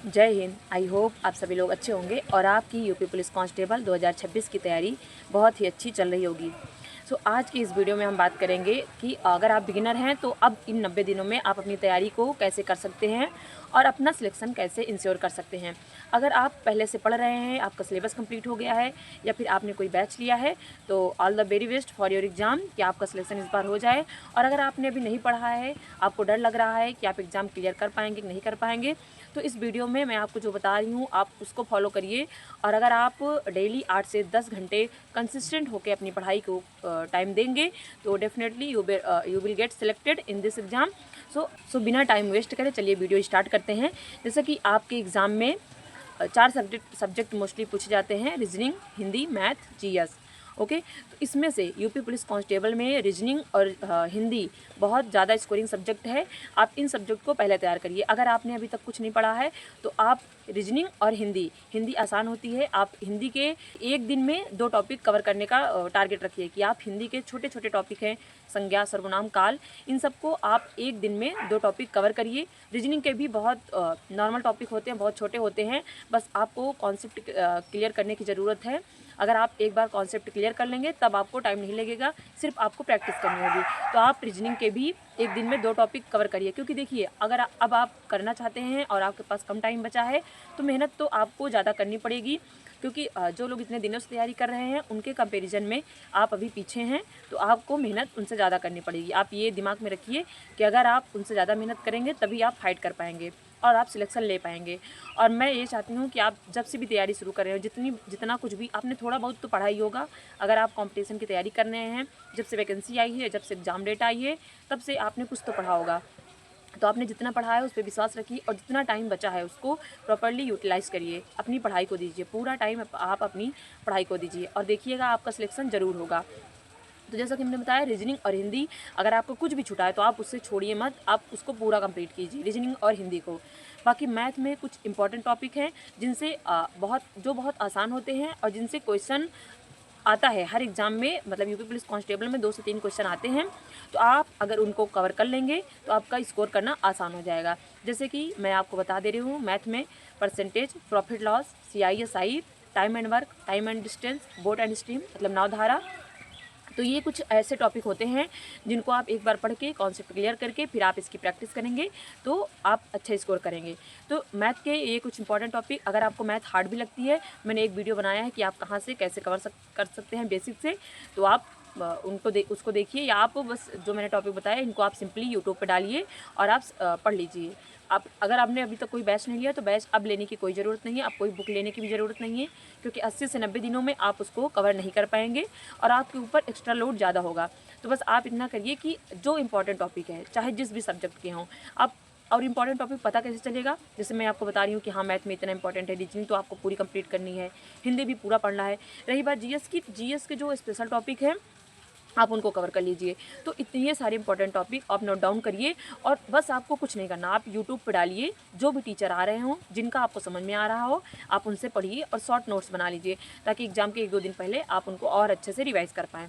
जय Hind. I hope आप सभी लोग अच्छे होंगे और आपकी यूपी पुलिस कांस्टेबल 2026 की तैयारी बहुत ही अच्छी चल रही होगी। आज की इस वीडियो में हम बात करेंगे कि अगर आप बिगिनर हैं तो अब इन 90 दिनों में आप अपनी तैयारी को कैसे कर सकते हैं और अपना सिलेक्शन कैसे इंश्योर कर सकते हैं। अगर आप पहले से पढ़ रहे हैं, आपका सिलेबस कंप्लीट हो गया है या फिर आपने कोई बैच लिया है, तो all the very best for your exam कि आपका सिलेक्शन इस बार हो जाए। और अगर आपने अभी नहीं पढ़ा है, आपको डर लग रहा है कि आप एग्ज़ाम क्लियर कर पाएंगे कि नहीं कर पाएंगे, तो इस वीडियो में मैं आपको जो बता रही हूँ आप उसको फॉलो करिए। और अगर आप डेली 8 से 10 घंटे कंसिस्टेंट होकर अपनी पढ़ाई को टाइम देंगे तो definitely you will get selected in this exam. So बिना टाइम वेस्ट करें चलिए वीडियो स्टार्ट करते हैं। जैसे कि आपके एग्ज़ाम में 4 सब्जेक्ट मोस्टली पूछे जाते हैं: reasoning, Hindi, math, GS. Okay, तो इसमें से यूपी पुलिस कांस्टेबल में रीजनिंग और हिंदी बहुत ज़्यादा स्कोरिंग सब्जेक्ट है। आप इन सब्जेक्ट को पहले तैयार करिए। अगर आपने अभी तक कुछ नहीं पढ़ा है तो आप रीजनिंग और हिंदी आसान होती है। आप हिंदी के एक दिन में 2 टॉपिक कवर करने का टारगेट रखिए कि आप हिंदी के छोटे छोटे टॉपिक हैं, संज्ञा, सर्वनाम, काल, इन सबको आप एक दिन में 2 टॉपिक कवर करिए। रीजनिंग के भी बहुत नॉर्मल टॉपिक होते हैं, बहुत छोटे होते हैं, बस आपको कॉन्सेप्ट क्लियर करने की ज़रूरत है। अगर आप एक बार कॉन्सेप्ट क्लियर कर लेंगे तब आपको टाइम नहीं लगेगा, सिर्फ आपको प्रैक्टिस करनी होगी। तो आप रीजनिंग के भी एक दिन में 2 टॉपिक कवर करिए, क्योंकि देखिए अगर अब आप करना चाहते हैं और आपके पास कम टाइम बचा है तो मेहनत तो आपको ज़्यादा करनी पड़ेगी, क्योंकि जो लोग इतने दिनों से तैयारी कर रहे हैं उनके कंपैरिजन में आप अभी पीछे हैं, तो आपको मेहनत उनसे ज़्यादा करनी पड़ेगी। आप ये दिमाग में रखिए कि अगर आप उनसे ज़्यादा मेहनत करेंगे तभी आप फाइट कर पाएंगे और आप सिलेक्शन ले पाएंगे। और मैं ये चाहती हूँ कि आप जब से भी तैयारी शुरू कर रहे हो, जितना कुछ भी आपने थोड़ा बहुत तो पढ़ा ही होगा। अगर आप कंपटीशन की तैयारी कर रहे हैं, जब से वैकेंसी आई है, जब से एग्ज़ाम डेट आई है, तब से आपने कुछ तो पढ़ा होगा। तो आपने जितना पढ़ा है उस पर विश्वास रखिए और जितना टाइम बचा है उसको प्रॉपर्ली यूटिलाइज़ करिए, अपनी पढ़ाई को दीजिए, पूरा टाइम आप अपनी पढ़ाई को दीजिए और देखिएगा आपका सिलेक्शन ज़रूर होगा। तो जैसा कि हमने बताया, रीजनिंग और हिंदी, अगर आपको कुछ भी छूटा है तो आप उससे छोड़िए मत, आप उसको पूरा कंप्लीट कीजिए, रीजनिंग और हिंदी को। बाकी मैथ में कुछ इंपॉर्टेंट टॉपिक हैं जिनसे बहुत आसान होते हैं और जिनसे क्वेश्चन आता है हर एग्ज़ाम में, मतलब यूपी पुलिस कांस्टेबल में 2 से 3 क्वेश्चन आते हैं। तो आप अगर उनको कवर कर लेंगे तो आपका स्कोर करना आसान हो जाएगा। जैसे कि मैं आपको बता दे रही हूँ, मैथ में percentage, profit loss, CISI, time and work, time and distance, boat and stream मतलब नावधारा। तो ये कुछ ऐसे टॉपिक होते हैं जिनको आप एक बार पढ़ के कॉन्सेप्ट क्लियर करके फिर आप इसकी प्रैक्टिस करेंगे तो आप अच्छा स्कोर करेंगे। तो मैथ के ये कुछ इंपॉर्टेंट टॉपिक, अगर आपको मैथ हार्ड भी लगती है, मैंने एक वीडियो बनाया है कि आप कहाँ से कैसे कर सकते हैं बेसिक से, तो आप उसको देखिए, या आप बस जो मैंने टॉपिक बताया इनको आप सिंपली यूट्यूब पे डालिए और आप पढ़ लीजिए। आप अगर आपने अभी तक कोई बैच नहीं लिया तो बैच अब लेने की कोई ज़रूरत नहीं है, आप कोई बुक लेने की भी ज़रूरत नहीं है, क्योंकि 80 से 90 दिनों में आप उसको कवर नहीं कर पाएंगे और आपके ऊपर एक्स्ट्रा लोड ज़्यादा होगा। तो बस आप इतना करिए कि जो इंपॉर्टेंट टॉपिक है, चाहे जिस भी सब्जेक्ट के हों, आप, और इंपॉर्टेंट टॉपिक पता कैसे चलेगा, जैसे मैं आपको बता रही हूँ कि हाँ मैथ में इतना इंपॉर्टेंट है, रीजनिंग तो आपको पूरी कंप्लीट करनी है, हिंदी भी पूरा पढ़ना है। रही बात जीएस की, जीएस के जो स्पेशल टॉपिक है आप उनको कवर कर लीजिए। तो इतने सारे इंपॉर्टेंट टॉपिक आप नोट डाउन करिए और बस आपको कुछ नहीं करना, आप यूट्यूब पर डालिए, जो भी टीचर आ रहे हों, जिनका आपको समझ में आ रहा हो, आप उनसे पढ़िए और शॉर्ट नोट्स बना लीजिए, ताकि एग्ज़ाम के 1-2 दिन पहले आप उनको और अच्छे से रिवाइज़ कर पाएँ।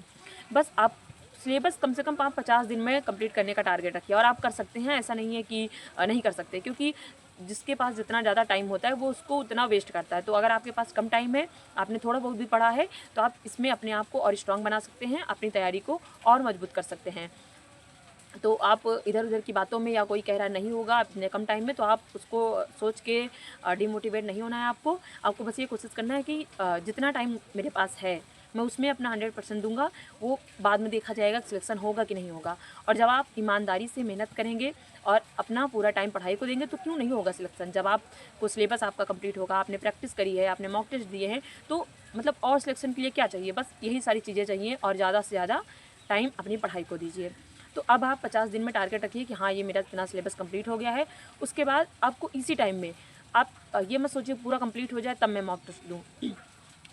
बस आप सिलेबस कम से कम आप 50 दिन में कंप्लीट करने का टारगेट रखिए और आप कर सकते हैं, ऐसा नहीं है कि नहीं कर सकते, क्योंकि जिसके पास जितना ज़्यादा टाइम होता है वो उसको उतना वेस्ट करता है। तो अगर आपके पास कम टाइम है, आपने थोड़ा बहुत भी पढ़ा है, तो आप इसमें अपने आप को और स्ट्रॉन्ग बना सकते हैं, अपनी तैयारी को और मजबूत कर सकते हैं। तो आप इधर उधर की बातों में, या कोई कह रहा नहीं होगा इतने कम टाइम में, तो आप उसको सोच के डिमोटिवेट नहीं होना है। आपको बस ये कोशिश करना है कि जितना टाइम मेरे पास है मैं उसमें अपना 100% दूंगा, वो बाद में देखा जाएगा सिलेक्शन होगा कि नहीं होगा। और जब आप ईमानदारी से मेहनत करेंगे और अपना पूरा टाइम पढ़ाई को देंगे तो क्यों नहीं होगा सिलेक्शन। जब आपको सिलेबस आपका कंप्लीट होगा, आपने प्रैक्टिस करी है, आपने मॉक टेस्ट दिए हैं, तो मतलब और सिलेक्शन के लिए क्या चाहिए, बस यही सारी चीज़ें चाहिए और ज़्यादा से ज़्यादा टाइम अपनी पढ़ाई को दीजिए। तो अब आप 50 दिन में टारगेट रखिए कि हाँ ये मेरा इतना सिलेबस कंप्लीट हो गया है। उसके बाद आपको इसी टाइम में आप ये मत सोचिए पूरा कंप्लीट हो जाए तब मैं मॉक टेस्ट दूँ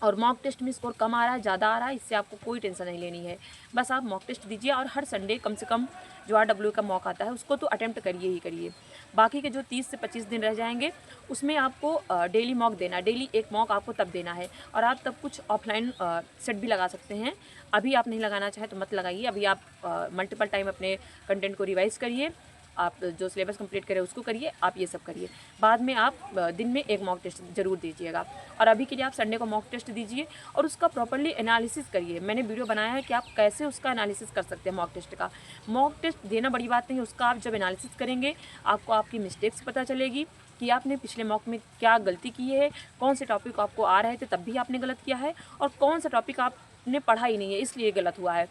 और मॉक टेस्ट में स्कोर कम आ रहा है, ज़्यादा आ रहा है, इससे आपको कोई टेंशन नहीं लेनी है। बस आप मॉक टेस्ट दीजिए और हर संडे कम से कम जो RW का मॉक आता है उसको तो अटेम्प्ट करिए ही करिए। बाकी के जो 30 से 25 दिन रह जाएंगे उसमें आपको डेली मॉक देना है, डेली एक मॉक आपको तब देना है। और आप तब कुछ ऑफलाइन सेट भी लगा सकते हैं। अभी आप नहीं लगाना चाहे तो मत लगाइए, अभी आप मल्टीपल टाइम अपने कंटेंट को रिवाइज़ करिए आप जो सिलेबस कंप्लीट करें उसको करिए, आप ये सब करिए। बाद में आप दिन में एक मॉक टेस्ट ज़रूर दीजिएगा। और अभी के लिए आप संडे को मॉक टेस्ट दीजिए और उसका प्रॉपर्ली एनालिसिस करिए। मैंने वीडियो बनाया है कि आप कैसे उसका एनालिसिस कर सकते हैं। मॉक टेस्ट का, मॉक टेस्ट देना बड़ी बात नहीं है, उसका आप जब एनालिसिस करेंगे आपको आपकी मिस्टेक्स पता चलेगी कि आपने पिछले मॉक में क्या गलती की है, कौन से टॉपिक आपको आ रहे थे तब भी आपने गलत किया है, और कौन सा टॉपिक आपने पढ़ा ही नहीं है इसलिए गलत हुआ है।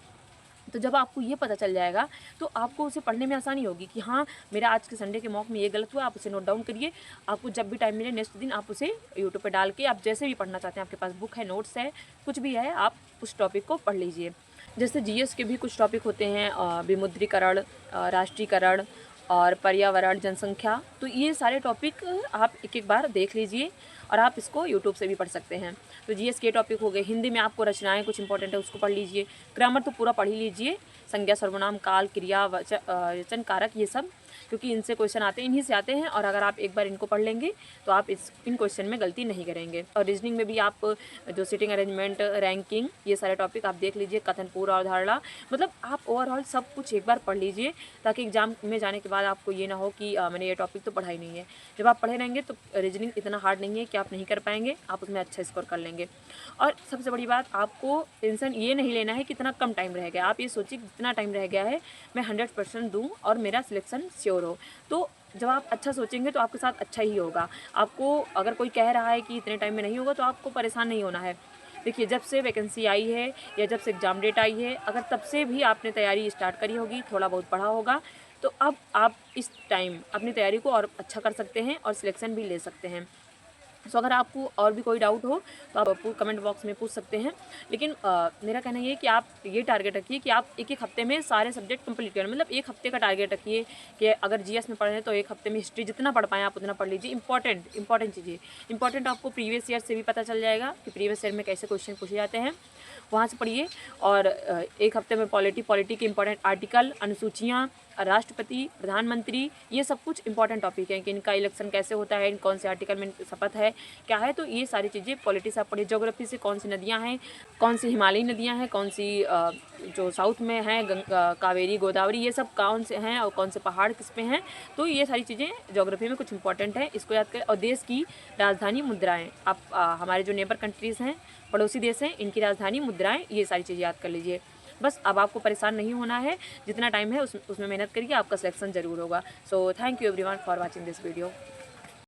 तो जब आपको ये पता चल जाएगा तो आपको उसे पढ़ने में आसानी होगी कि हाँ, मेरा आज के संडे के मॉक में ये गलत हुआ। आप उसे नोट डाउन करिए। आपको जब भी टाइम मिले नेक्स्ट दिन आप उसे यूट्यूब पे डाल के आप जैसे भी पढ़ना चाहते हैं, आपके पास बुक है, नोट्स है, कुछ भी है, आप उस टॉपिक को पढ़ लीजिए। जैसे जीएस के भी कुछ टॉपिक होते हैं, विमुद्रीकरण, राष्ट्रीयकरण और पर्यावरण, जनसंख्या। तो ये सारे टॉपिक आप एक एक बार देख लीजिए और आप इसको यूट्यूब से भी पढ़ सकते हैं। तो जीएस के टॉपिक हो गए। हिंदी में आपको रचनाएं कुछ इंपॉर्टेंट है उसको पढ़ लीजिए। ग्रामर तो पूरा पढ़ ही लीजिए। संज्ञा, सर्वनाम, काल, क्रिया, वचन, कारक, ये सब, क्योंकि इनसे क्वेश्चन आते हैं, इन्हीं से आते हैं। और अगर आप एक बार इनको पढ़ लेंगे तो आप इन क्वेश्चन में गलती नहीं करेंगे। और रीजनिंग में भी आप जो सिटिंग अरेंजमेंट, रैंकिंग, ये सारे टॉपिक आप देख लीजिए। कथन, पूर्व, अवधारणा, मतलब आप ओवरऑल सब कुछ एक बार पढ़ लीजिए ताकि एग्जाम में जाने के बाद आपको ये ना हो कि मैंने ये टॉपिक तो पढ़ा ही नहीं है। जब आप पढ़े रहेंगे तो रीजनिंग इतना हार्ड नहीं है कि आप नहीं कर पाएंगे, आप उसमें अच्छा स्कोर कर लेंगे। और सबसे बड़ी बात, आपको टेंशन ये नहीं लेना है कि इतना कम टाइम रह गया। आप ये सोचिए जितना टाइम रह गया है मैं 100% दूँ और मेरा सिलेक्शन श्योर हो। तो जब आप अच्छा सोचेंगे तो आपके साथ अच्छा ही होगा। आपको अगर कोई कह रहा है कि इतने टाइम में नहीं होगा तो आपको परेशान नहीं होना है। देखिए, जब से वैकेंसी आई है या जब से एग्ज़ाम डेट आई है, अगर तब से भी आपने तैयारी स्टार्ट करी होगी, थोड़ा बहुत पढ़ा होगा, तो अब आप इस टाइम अपनी तैयारी को और अच्छा कर सकते हैं और सिलेक्शन भी ले सकते हैं। सो अगर आपको और भी कोई डाउट हो तो आप कमेंट बॉक्स में पूछ सकते हैं। लेकिन मेरा कहना ये है कि आप ये टारगेट रखिए कि आप एक एक हफ्ते में सारे सब्जेक्ट कंप्लीट करें। मतलब एक हफ्ते का टारगेट रखिए कि अगर जीएस में पढ़ रहे हैं तो एक हफ्ते में हिस्ट्री जितना पढ़ पाएँ आप उतना पढ़ लीजिए। इंपॉर्टेंट चीज़ें, इंपॉर्टेंट आपको प्रीवियस ईयर से भी पता चल जाएगा कि प्रीवियस ईयर में कैसे क्वेश्चन पूछे जाते हैं, वहाँ से पढ़िए। और एक हफ्ते में पॉलिटी के इंपॉर्टेंट आर्टिकल, अनुसूचियाँ, राष्ट्रपति, प्रधानमंत्री, ये सब कुछ इंपॉर्टेंट टॉपिक हैं कि इनका इलेक्शन कैसे होता है, इन कौन से आर्टिकल में शपथ है, क्या है। तो ये सारी चीज़ें पॉलिटी से आप पढ़िए। ज्योग्राफी से कौन सी नदियाँ हैं, कौन सी हिमालयी नदियाँ हैं, कौन सी जो साउथ में हैं, कावेरी, गोदावरी, ये सब कौन से हैं और कौन से पहाड़ किस पे हैं। तो ये सारी चीज़ें ज्योग्राफी में कुछ इंपॉर्टेंट है, इसको याद करें। और देश की राजधानी मुद्राएँ, आप हमारे जो नेबर कंट्रीज़ हैं, पड़ोसी देश हैं, इनकी राजधानी मुद्राएँ, ये सारी चीज़ें याद कर लीजिए। बस अब आपको परेशान नहीं होना है। जितना टाइम है उसमें मेहनत करिए, आपका सिलेक्शन ज़रूर होगा। So thank you everyone for watching this video.